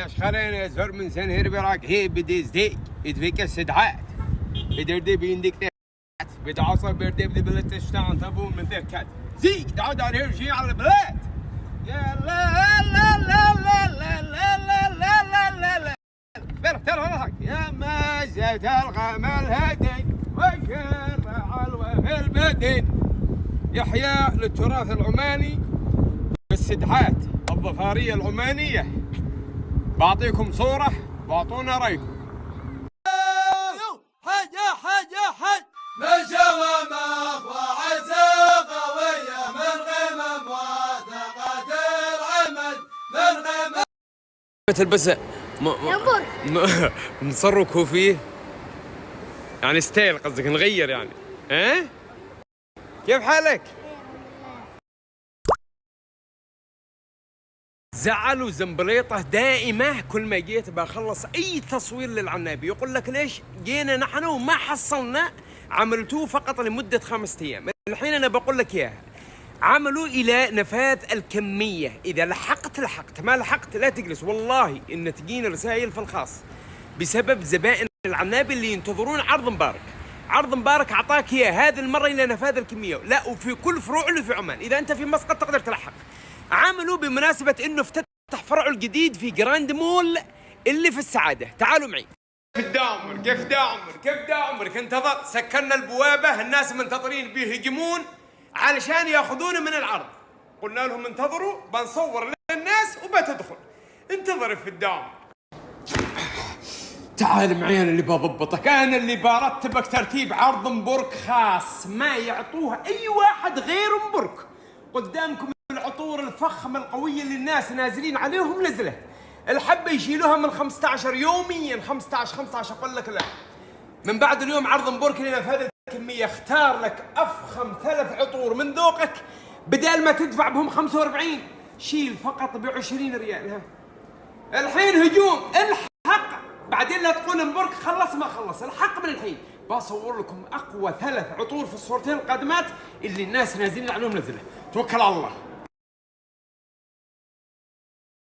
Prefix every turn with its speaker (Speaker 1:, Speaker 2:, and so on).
Speaker 1: خلينا يزور من سنهر براك هي بدي زديك يدفيك السدعات بدردي بيندك بتعصب بردي بدي بلد تشتغل تبون من ذكات زيك دعود على هرجي على البلاد يا لا لا لا لا لا لا لا لا لا لا ترى يا ما زاد الغمل هدي وشرع الوفي البدن يحيى للتراث العماني بالسدحات الظفارية العمانية. بعطيكم صورة واعطونا رأيكم.
Speaker 2: حج
Speaker 3: مشى وما وعزى قوية من قمم وثقة العمل من قمم
Speaker 1: تلبس
Speaker 4: ينبر
Speaker 1: نصروا كوفيه يعني ستايل قصدك نغير يعني ها؟ كيف حالك؟ زعل وزنبليطه دائمه كل ما جيت بخلص اي تصوير للعنابي يقول لك ليش جينا نحن وما حصلنا عملتوه فقط لمده 5 ايام. الحين انا بقول لك اياها عملوا الى نفاذ الكميه. اذا لحقت ما لحقت لا تجلس والله ان تجينا رسائل في الخاص بسبب زبائن العنابي اللي ينتظرون عرض مبارك. عرض مبارك اعطاك اياه هذه المره الى نفاذ الكميه لا وفي كل فروع اللي في عمان. اذا انت في مسقط تقدر تلحق. عملوا بمناسبة انه افتتح فرعه الجديد في جراند مول اللي في السعادة. تعالوا معي. كيف داعمر انتظر سكرنا البوابة الناس منتظرين بيهجمون علشان ياخذون من العرض. قلنا لهم انتظروا بنصور للناس وبتدخل. انتظر في الداعمر. تعال معي انا اللي بضبطك. انا اللي برتبك ترتيب عرض مبرك خاص ما يعطوها اي واحد غير مبرك. قدامكم العطور الفخمة القوية اللي الناس نازلين عليهم نزلة. الحبة يشيلوها من 15 يوميا 15 أقول لك لا. من بعد اليوم عرض مبورك لنا في هذه الكمية. اختار لك أفخم 3 عطور من ذوقك بدال ما تدفع بهم 45 شيل فقط ب20 ريال. ها الحين هجوم الحق بعدين لا تقول مبورك خلص ما خلص. الحق من الحين بصور لكم أقوى 3 عطور في الصورتين القادمات اللي الناس نازلين عليهم نزلة. توكل على الله.